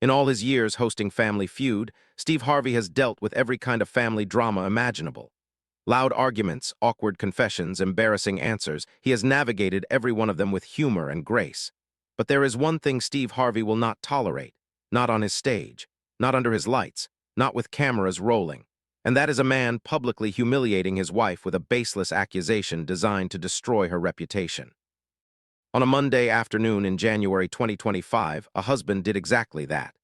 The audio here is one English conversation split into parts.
In all his years hosting Family Feud, Steve Harvey has dealt with every kind of family drama imaginable. Loud arguments, awkward confessions, embarrassing answers, he has navigated every one of them with humor and grace. But there is one thing Steve Harvey will not tolerate, not on his stage, not under his lights, not with cameras rolling. And that is a man publicly humiliating his wife with a baseless accusation designed to destroy her reputation. On a Monday afternoon in January 2025, a husband did exactly that.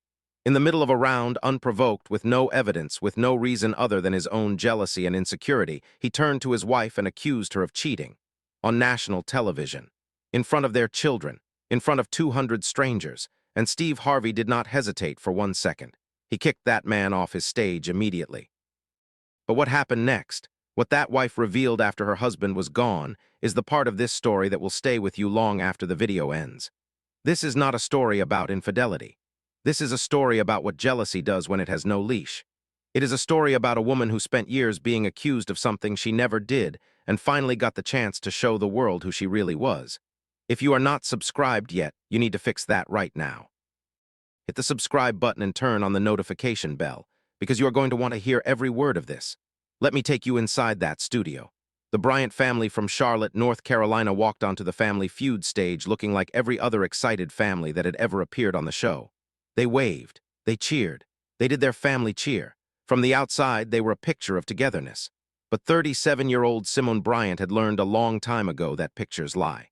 In the middle of a round, unprovoked, with no evidence, with no reason other than his own jealousy and insecurity, he turned to his wife and accused her of cheating. On national television. In front of their children. In front of 200 strangers. And Steve Harvey did not hesitate for 1 second. He kicked that man off his stage immediately. But what happened next, what that wife revealed after her husband was gone, is the part of this story that will stay with you long after the video ends. This is not a story about infidelity. This is a story about what jealousy does when it has no leash. It is a story about a woman who spent years being accused of something she never did and finally got the chance to show the world who she really was. If you are not subscribed yet, you need to fix that right now. Hit the subscribe button and turn on the notification bell, because you are going to want to hear every word of this. Let me take you inside that studio. The Bryant family from Charlotte, North Carolina walked onto the Family Feud stage looking like every other excited family that had ever appeared on the show. They waved, they cheered, they did their family cheer. From the outside, they were a picture of togetherness. But 37-year-old Simone Bryant had learned a long time ago that pictures lie.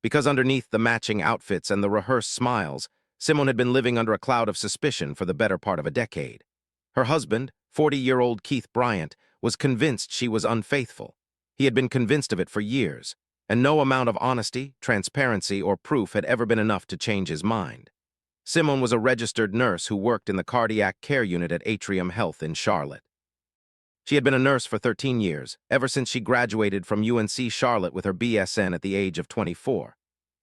Because underneath the matching outfits and the rehearsed smiles, Simone had been living under a cloud of suspicion for the better part of a decade. Her husband, 40-year-old Keith Bryant, was convinced she was unfaithful. He had been convinced of it for years, and no amount of honesty, transparency, or proof had ever been enough to change his mind. Simone was a registered nurse who worked in the cardiac care unit at Atrium Health in Charlotte. She had been a nurse for 13 years, ever since she graduated from UNC Charlotte with her BSN at the age of 24.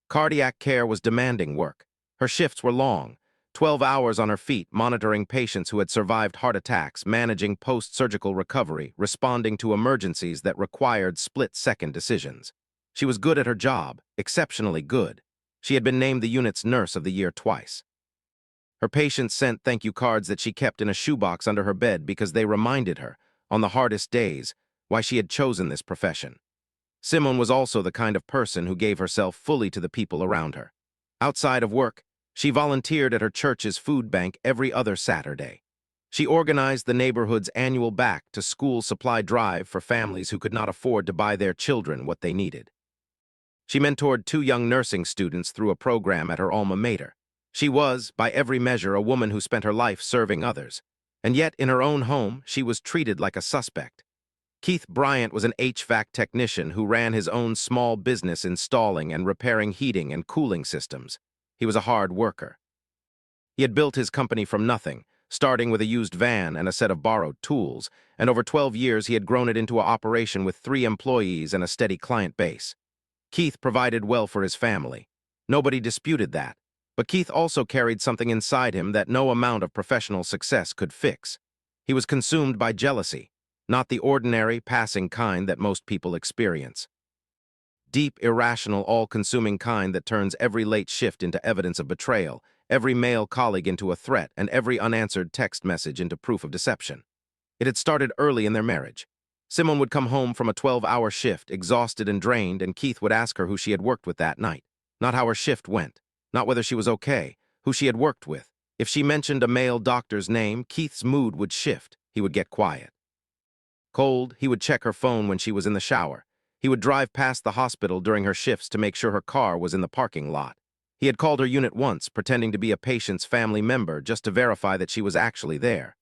Cardiac care was demanding work. Her shifts were long, 12 hours on her feet, monitoring patients who had survived heart attacks, managing post-surgical recovery, responding to emergencies that required split-second decisions. She was good at her job, exceptionally good. She had been named the unit's Nurse of the Year twice. Her patients sent thank you cards that she kept in a shoebox under her bed because they reminded her, on the hardest days, why she had chosen this profession. Simone was also the kind of person who gave herself fully to the people around her. Outside of work, she volunteered at her church's food bank every other Saturday. She organized the neighborhood's annual back-to-school supply drive for families who could not afford to buy their children what they needed. She mentored 2 young nursing students through a program at her alma mater. She was, by every measure, a woman who spent her life serving others. And yet, in her own home, she was treated like a suspect. Keith Bryant was an HVAC technician who ran his own small business installing and repairing heating and cooling systems. He was a hard worker. He had built his company from nothing, starting with a used van and a set of borrowed tools, and over 12 years he had grown it into an operation with 3 employees and a steady client base. Keith provided well for his family. Nobody disputed that. But Keith also carried something inside him that no amount of professional success could fix. He was consumed by jealousy, not the ordinary, passing kind that most people experience. Deep, irrational, all-consuming kind that turns every late shift into evidence of betrayal, every male colleague into a threat, and every unanswered text message into proof of deception. It had started early in their marriage. Simone would come home from a 12-hour shift, exhausted and drained, and Keith would ask her who she had worked with that night, not how her shift went. Not whether she was okay, who she had worked with. If she mentioned a male doctor's name, Keith's mood would shift. He would get quiet. Cold, he would check her phone when she was in the shower. He would drive past the hospital during her shifts to make sure her car was in the parking lot. He had called her unit once, pretending to be a patient's family member just to verify that she was actually there.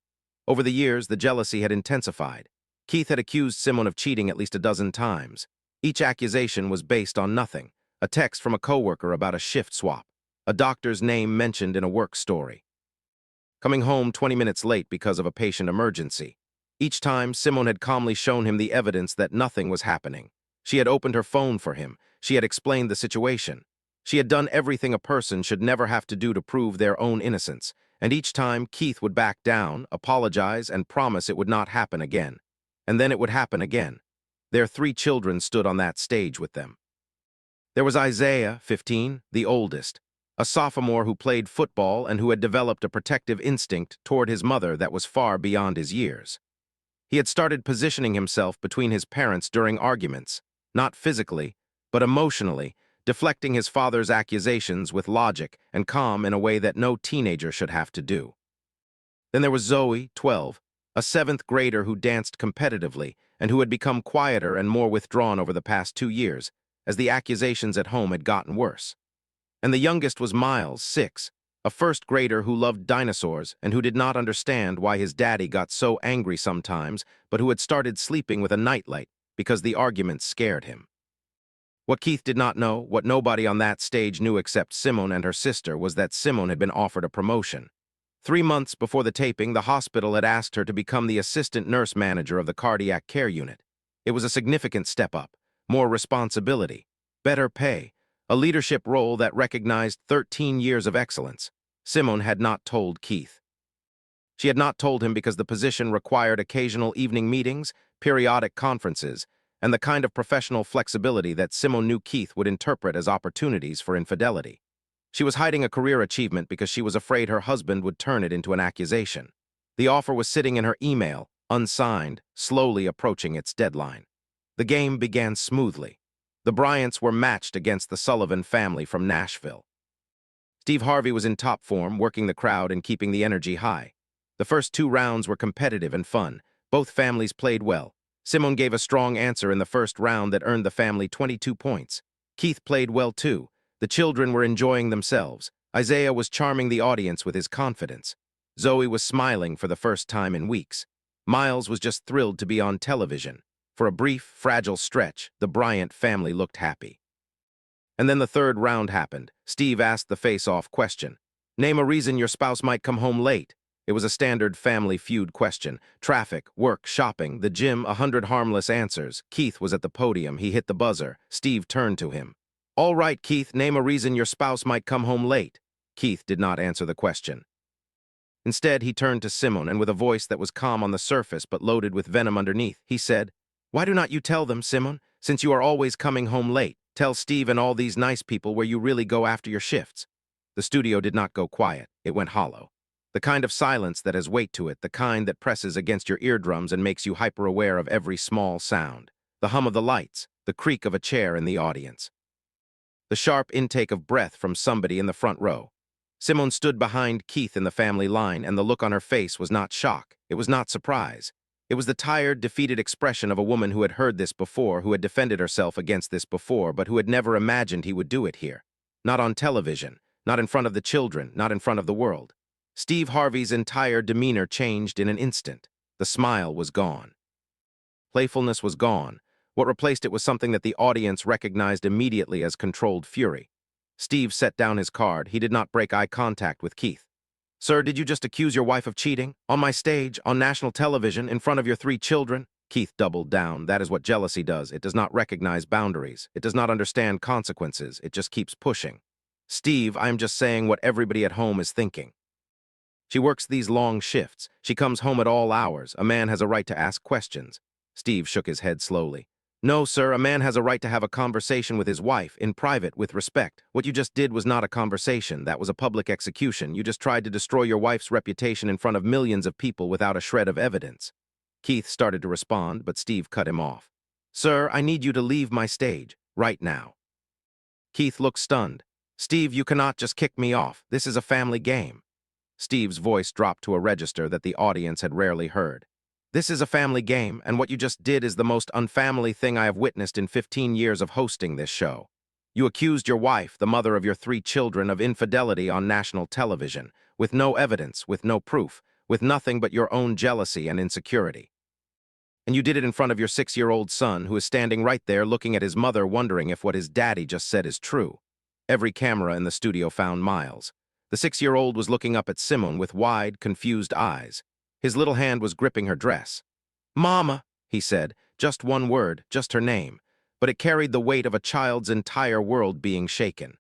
Over the years, the jealousy had intensified. Keith had accused Simone of cheating at least a dozen times. Each accusation was based on nothing. A text from a coworker about a shift swap. A doctor's name mentioned in a work story. Coming home 20 minutes late because of a patient emergency. Each time, Simone had calmly shown him the evidence that nothing was happening. She had opened her phone for him. She had explained the situation. She had done everything a person should never have to do to prove their own innocence. And each time, Keith would back down, apologize, and promise it would not happen again. And then it would happen again. Their 3 children stood on that stage with them. There was Isaiah, 15, the oldest. a sophomore who played football and who had developed a protective instinct toward his mother that was far beyond his years. He had started positioning himself between his parents during arguments, not physically, but emotionally, deflecting his father's accusations with logic and calm in a way that no teenager should have to do. Then there was Zoe, 12, a seventh grader who danced competitively and who had become quieter and more withdrawn over the past 2 years, as the accusations at home had gotten worse. And the youngest was Miles, 6, a first grader who loved dinosaurs and who did not understand why his daddy got so angry sometimes, but who had started sleeping with a nightlight because the arguments scared him. What Keith did not know, what nobody on that stage knew except Simone and her sister, was that Simone had been offered a promotion. 3 months before the taping, the hospital had asked her to become the assistant nurse manager of the cardiac care unit. It was a significant step up, more responsibility, better pay, a leadership role that recognized 13 years of excellence. Simone had not told Keith. She had not told him because the position required occasional evening meetings, periodic conferences, and the kind of professional flexibility that Simone knew Keith would interpret as opportunities for infidelity. She was hiding a career achievement because she was afraid her husband would turn it into an accusation. The offer was sitting in her email, unsigned, slowly approaching its deadline. The game began smoothly. The Bryants were matched against the Sullivan family from Nashville. Steve Harvey was in top form, working the crowd and keeping the energy high. The first 2 rounds were competitive and fun. Both families played well. Simone gave a strong answer in the first round that earned the family 22 points. Keith played well too. The children were enjoying themselves. Isaiah was charming the audience with his confidence. Zoe was smiling for the first time in weeks. Miles was just thrilled to be on television. For a brief, fragile stretch, the Bryant family looked happy. And then the third round happened. Steve asked the face-off question. Name a reason your spouse might come home late. It was a standard Family Feud question. Traffic, work, shopping, the gym, 100 harmless answers. Keith was at the podium. He hit the buzzer. Steve turned to him. All right, Keith, name a reason your spouse might come home late. Keith did not answer the question. Instead, he turned to Simone, and with a voice that was calm on the surface but loaded with venom underneath, he said, Why do not you tell them, Simone, since you are always coming home late? Tell Steve and all these nice people where you really go after your shifts. The studio did not go quiet. It went hollow. The kind of silence that has weight to it, the kind that presses against your eardrums and makes you hyper-aware of every small sound. The hum of the lights, the creak of a chair in the audience. The sharp intake of breath from somebody in the front row. Simone stood behind Keith in the family line, and the look on her face was not shock. It was not surprise. It was the tired, defeated expression of a woman who had heard this before, who had defended herself against this before, but who had never imagined he would do it here. Not on television, not in front of the children, not in front of the world. Steve Harvey's entire demeanor changed in an instant. The smile was gone. Playfulness was gone. What replaced it was something that the audience recognized immediately as controlled fury. Steve set down his card. He did not break eye contact with Keith. Sir, did you just accuse your wife of cheating? On my stage, on national television, in front of your 3 children? Keith doubled down. That is what jealousy does. It does not recognize boundaries. It does not understand consequences. It just keeps pushing. Steve, I am just saying what everybody at home is thinking. She works these long shifts. She comes home at all hours. A man has a right to ask questions. Steve shook his head slowly. No, sir, a man has a right to have a conversation with his wife, in private, with respect. What you just did was not a conversation. That was a public execution. You just tried to destroy your wife's reputation in front of millions of people without a shred of evidence. Keith started to respond, but Steve cut him off. Sir, I need you to leave my stage, right now. Keith looked stunned. Steve, you cannot just kick me off. This is a family game. Steve's voice dropped to a register that the audience had rarely heard. This is a family game, and what you just did is the most unfamily thing I have witnessed in 15 years of hosting this show. You accused your wife, the mother of your 3 children, of infidelity on national television, with no evidence, with no proof, with nothing but your own jealousy and insecurity. And you did it in front of your 6-year-old son, who is standing right there looking at his mother, wondering if what his daddy just said is true. Every camera in the studio found Miles. The 6-year-old was looking up at Simone with wide, confused eyes. His little hand was gripping her dress. Mama, he said, just one word, just her name, but it carried the weight of a child's entire world being shaken.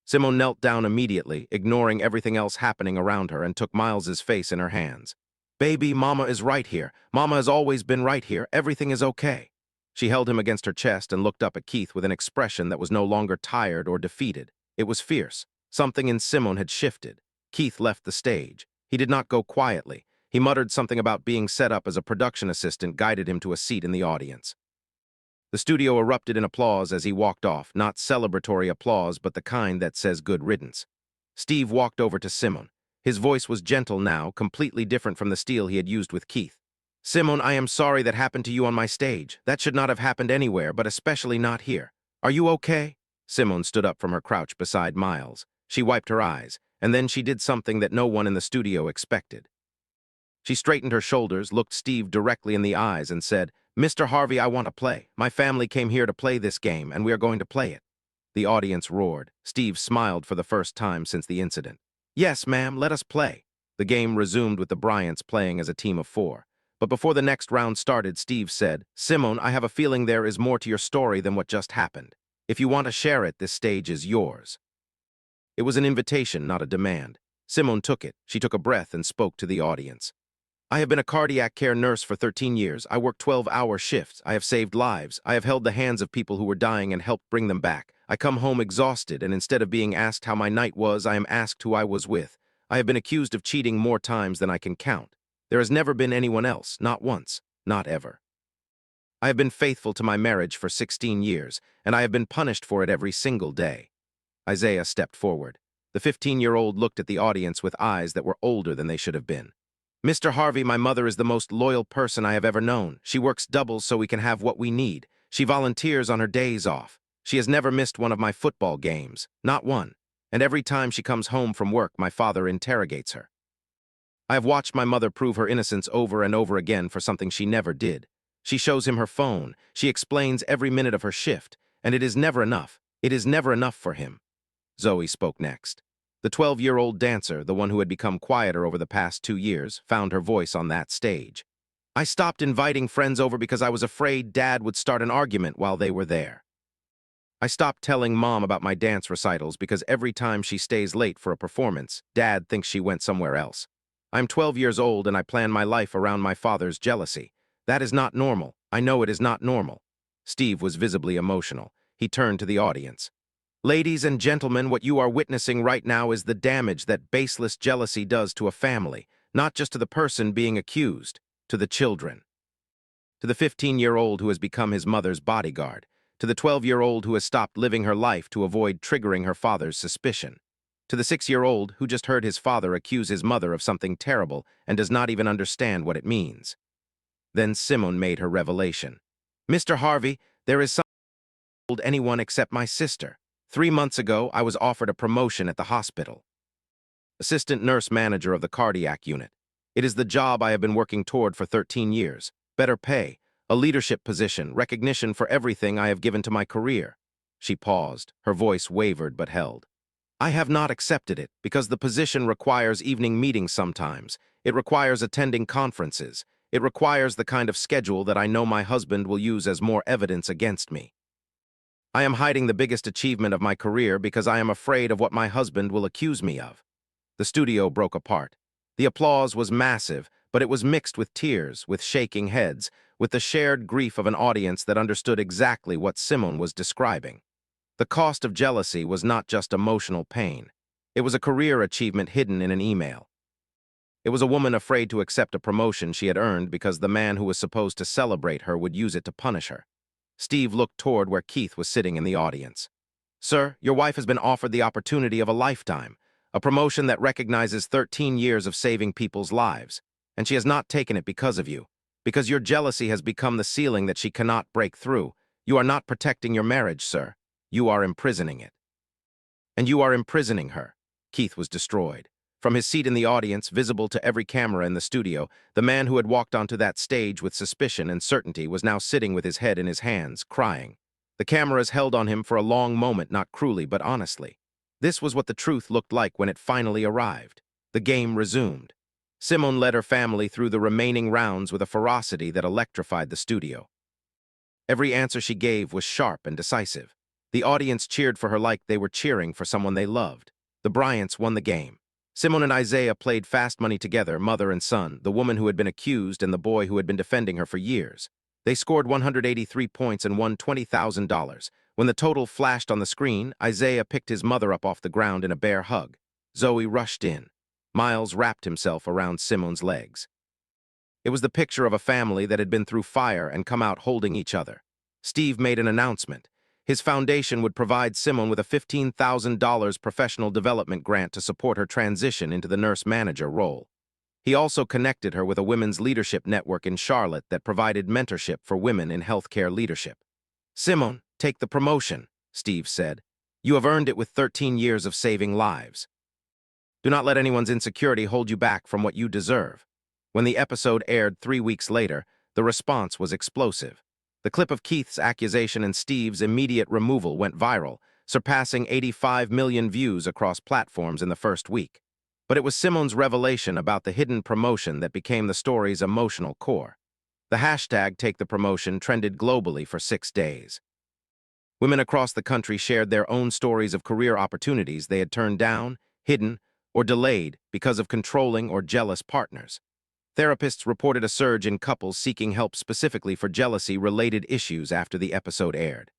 Simone knelt down immediately, ignoring everything else happening around her, and took Miles's face in her hands. Baby, Mama is right here. Mama has always been right here. Everything is okay. She held him against her chest and looked up at Keith with an expression that was no longer tired or defeated. It was fierce, Something in Simone had shifted. Keith left the stage. He did not go quietly. He muttered something about being set up as a production assistant, guided him to a seat in the audience. The studio erupted in applause as he walked off, not celebratory applause, but the kind that says good riddance. Steve walked over to Simone. His voice was gentle now, completely different from the steel he had used with Keith. "Simone, I am sorry that happened to you on my stage. That should not have happened anywhere, but especially not here. Are you okay?" Simone stood up from her crouch beside Miles. She wiped her eyes, and then she did something that no one in the studio expected. She straightened her shoulders, looked Steve directly in the eyes, and said, "Mr. Harvey, I want to play. My family came here to play this game, and we are going to play it." The audience roared. Steve smiled for the first time since the incident. "Yes, ma'am, let us play." The game resumed with the Bryants playing as a team of 4. But before the next round started, Steve said, "Simone, I have a feeling there is more to your story than what just happened. If you want to share it, this stage is yours." It was an invitation, not a demand. Simone took it. She took a breath and spoke to the audience. "I have been a cardiac care nurse for 13 years. I work 12-hour shifts. I have saved lives. I have held the hands of people who were dying and helped bring them back. I come home exhausted, and instead of being asked how my night was, I am asked who I was with. I have been accused of cheating more times than I can count. There has never been anyone else, not once, not ever. I have been faithful to my marriage for 16 years, and I have been punished for it every single day." Isaiah stepped forward. The 15-year-old looked at the audience with eyes that were older than they should have been. "Mr. Harvey, my mother is the most loyal person I have ever known. She works doubles so we can have what we need. She volunteers on her days off. She has never missed one of my football games, not one. And every time she comes home from work, my father interrogates her. I have watched my mother prove her innocence over and over again for something she never did. She shows him her phone. She explains every minute of her shift, and it is never enough. It is never enough for him." Zoe spoke next. The 12-year-old dancer, the one who had become quieter over the past 2 years, found her voice on that stage. "I stopped inviting friends over because I was afraid Dad would start an argument while they were there. I stopped telling Mom about my dance recitals because every time she stays late for a performance, Dad thinks she went somewhere else. I'm 12 years old and I plan my life around my father's jealousy. That is not normal. I know it is not normal." Steve was visibly emotional. He turned to the audience. "Ladies and gentlemen, what you are witnessing right now is the damage that baseless jealousy does to a family, not just to the person being accused, to the children. To the 15-year-old who has become his mother's bodyguard, to the 12-year-old who has stopped living her life to avoid triggering her father's suspicion, to the 6-year-old who just heard his father accuse his mother of something terrible and does not even understand what it means." Then Simone made her revelation. "Mr. Harvey, there is something I told anyone except my sister. 3 months ago, I was offered a promotion at the hospital. Assistant nurse manager of the cardiac unit. It is the job I have been working toward for 13 years. Better pay, a leadership position, recognition for everything I have given to my career." She paused. Her voice wavered but held. "I have not accepted it because the position requires evening meetings sometimes. It requires attending conferences. It requires the kind of schedule that I know my husband will use as more evidence against me. I am hiding the biggest achievement of my career because I am afraid of what my husband will accuse me of." The studio broke apart. The applause was massive, but it was mixed with tears, with shaking heads, with the shared grief of an audience that understood exactly what Simone was describing. The cost of jealousy was not just emotional pain. It was a career achievement hidden in an email. It was a woman afraid to accept a promotion she had earned because the man who was supposed to celebrate her would use it to punish her. Steve looked toward where Keith was sitting in the audience. "Sir, your wife has been offered the opportunity of a lifetime, a promotion that recognizes 13 years of saving people's lives, and she has not taken it because of you, because your jealousy has become the ceiling that she cannot break through. You are not protecting your marriage, sir. You are imprisoning it. And you are imprisoning her." Keith was destroyed. From his seat in the audience, visible to every camera in the studio, the man who had walked onto that stage with suspicion and certainty was now sitting with his head in his hands, crying. The cameras held on him for a long moment, not cruelly but honestly. This was what the truth looked like when it finally arrived. The game resumed. Simone led her family through the remaining rounds with a ferocity that electrified the studio. Every answer she gave was sharp and decisive. The audience cheered for her like they were cheering for someone they loved. The Bryants won the game. Simone and Isaiah played fast money together, mother and son, the woman who had been accused and the boy who had been defending her for years. They scored 183 points and won $20,000, When the total flashed on the screen, Isaiah picked his mother up off the ground in a bear hug. Zoe rushed in. Miles wrapped himself around Simone's legs. It was the picture of a family that had been through fire and come out holding each other. Steve made an announcement. His foundation would provide Simone with a $15,000 professional development grant to support her transition into the nurse manager role. He also connected her with a women's leadership network in Charlotte that provided mentorship for women in healthcare leadership. "Simone, take the promotion," Steve said. "You have earned it with 13 years of saving lives. Do not let anyone's insecurity hold you back from what you deserve." When the episode aired 3 weeks later, the response was explosive. The clip of Keith's accusation and Steve's immediate removal went viral, surpassing 85 million views across platforms in the first week. But it was Simone's revelation about the hidden promotion that became the story's emotional core. The hashtag #TakeThePromotion trended globally for 6 days. Women across the country shared their own stories of career opportunities they had turned down, hidden, or delayed because of controlling or jealous partners. Therapists reported a surge in couples seeking help specifically for jealousy-related issues after the episode aired.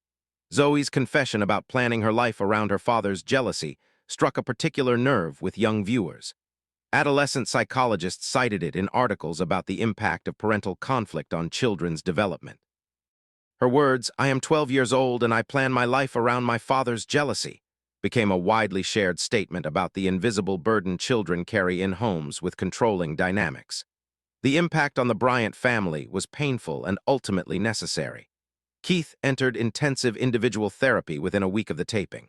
Zoe's confession about planning her life around her father's jealousy struck a particular nerve with young viewers. Adolescent psychologists cited it in articles about the impact of parental conflict on children's development. Her words, "I am 12 years old and I plan my life around my father's jealousy," became a widely shared statement about the invisible burden children carry in homes with controlling dynamics. The impact on the Bryant family was painful and ultimately necessary. Keith entered intensive individual therapy within a week of the taping.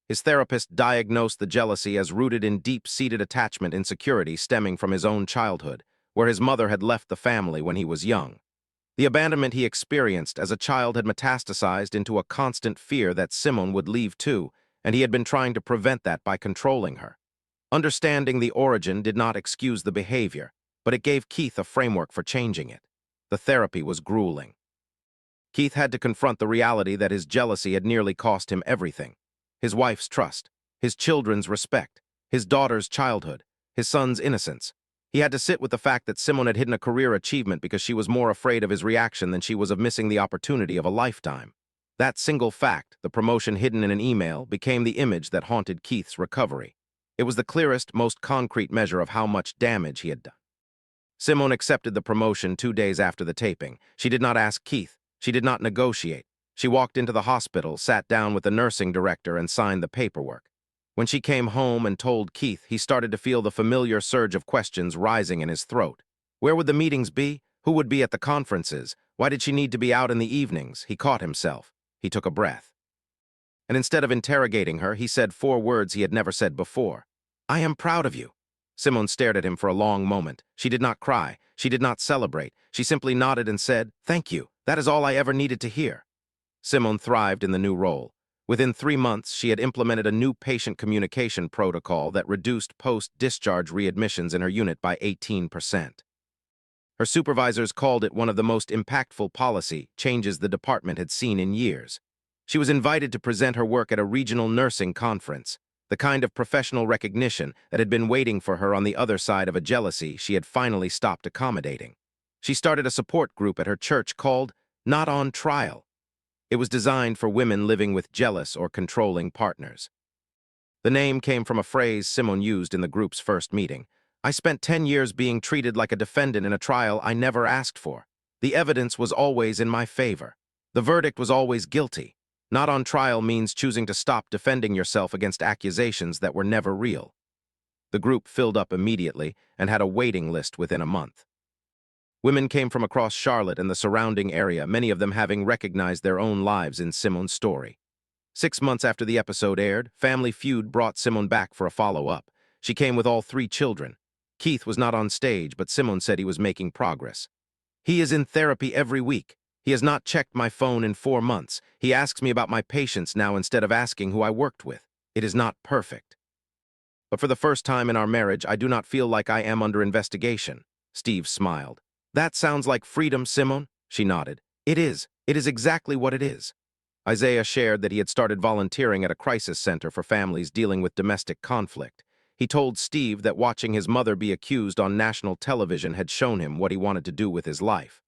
His therapist diagnosed the jealousy as rooted in deep-seated attachment insecurity stemming from his own childhood, where his mother had left the family when he was young. The abandonment he experienced as a child had metastasized into a constant fear that Simone would leave too, and he had been trying to prevent that by controlling her. Understanding the origin did not excuse the behavior, but it gave Keith a framework for changing it. The therapy was grueling. Keith had to confront the reality that his jealousy had nearly cost him everything: his wife's trust, his children's respect, his daughter's childhood, his son's innocence. He had to sit with the fact that Simone had hidden a career achievement because she was more afraid of his reaction than she was of missing the opportunity of a lifetime. That single fact, the promotion hidden in an email, became the image that haunted Keith's recovery. It was the clearest, most concrete measure of how much damage he had done. Simone accepted the promotion 2 days after the taping. She did not ask Keith. She did not negotiate. She walked into the hospital, sat down with the nursing director, and signed the paperwork. When she came home and told Keith, he started to feel the familiar surge of questions rising in his throat. Where would the meetings be? Who would be at the conferences? Why did she need to be out in the evenings? He caught himself. He took a breath. And instead of interrogating her, he said 4 words he had never said before. "I am proud of you." Simone stared at him for a long moment. She did not cry. She did not celebrate. She simply nodded and said, "Thank you. That is all I ever needed to hear." Simone thrived in the new role. Within 3 months, she had implemented a new patient communication protocol that reduced post-discharge readmissions in her unit by 18%. Her supervisors called it one of the most impactful policy changes the department had seen in years. She was invited to present her work at a regional nursing conference, the kind of professional recognition that had been waiting for her on the other side of a jealousy she had finally stopped accommodating. She started a support group at her church called Not on Trial. It was designed for women living with jealous or controlling partners. The name came from a phrase Simone used in the group's first meeting. "I spent 10 years being treated like a defendant in a trial I never asked for. The evidence was always in my favor. The verdict was always guilty. Not on trial means choosing to stop defending yourself against accusations that were never real." The group filled up immediately and had a waiting list within a month. Women came from across Charlotte and the surrounding area, many of them having recognized their own lives in Simone's story. 6 months after the episode aired, Family Feud brought Simone back for a follow-up. She came with all 3 children. Keith was not on stage, but Simone said he was making progress. "He is in therapy every week. He has not checked my phone in 4 months. He asks me about my patients now instead of asking who I worked with. It is not perfect. But for the first time in our marriage, I do not feel like I am under investigation." Steve smiled. "That sounds like freedom, Simone." She nodded. It is. It is exactly what it is." Isaiah shared that he had started volunteering at a crisis center for families dealing with domestic conflict. He told Steve that watching his mother be accused on national television had shown him what he wanted to do with his life.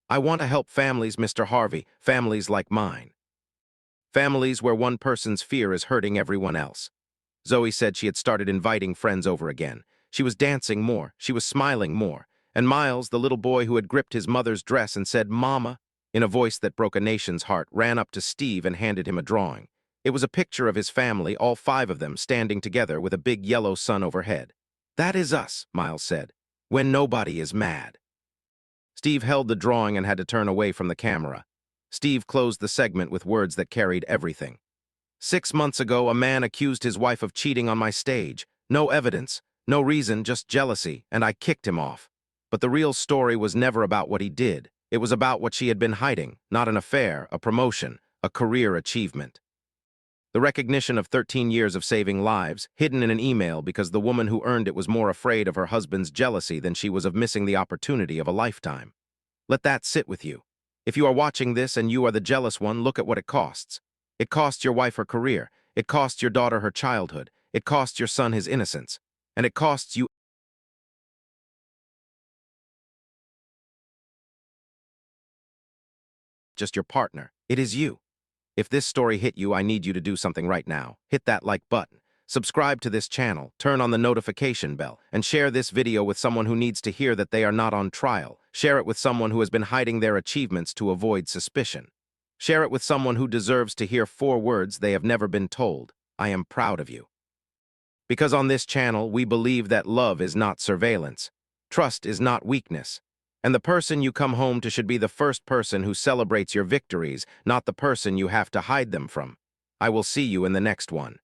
"I want to help families, Mr. Harvey, families like mine." Families where one person's fear is hurting everyone else. Zoe said she had started inviting friends over again. She was dancing more, she was smiling more. And Miles, the little boy who had gripped his mother's dress and said, "Mama," in a voice that broke a nation's heart, ran up to Steve and handed him a drawing. It was a picture of his family, all five of them, standing together with a big yellow sun overhead. "That is us," Miles said, "when nobody is mad." Steve held the drawing and had to turn away from the camera. Steve closed the segment with words that carried everything. "6 months ago, a man accused his wife of cheating on my stage. No evidence, no reason, just jealousy, and I kicked him off. But the real story was never about what he did. It was about what she had been hiding, not an affair, a promotion, a career achievement. The recognition of 13 years of saving lives, hidden in an email because the woman who earned it was more afraid of her husband's jealousy than she was of missing the opportunity of a lifetime. Let that sit with you. If you are watching this and you are the jealous one, look at what it costs. It costs your wife her career. It costs your daughter her childhood. It costs your son his innocence. And it costs you just your partner. It is you. If this story hit you, I need you to do something right now. Hit that like button. Subscribe to this channel, turn on the notification bell, and share this video with someone who needs to hear that they are not on trial. Share it with someone who has been hiding their achievements to avoid suspicion. Share it with someone who deserves to hear 4 words they have never been told. I am proud of you. Because on this channel, we believe that love is not surveillance. Trust is not weakness. And the person you come home to should be the first person who celebrates your victories, not the person you have to hide them from. I will see you in the next one.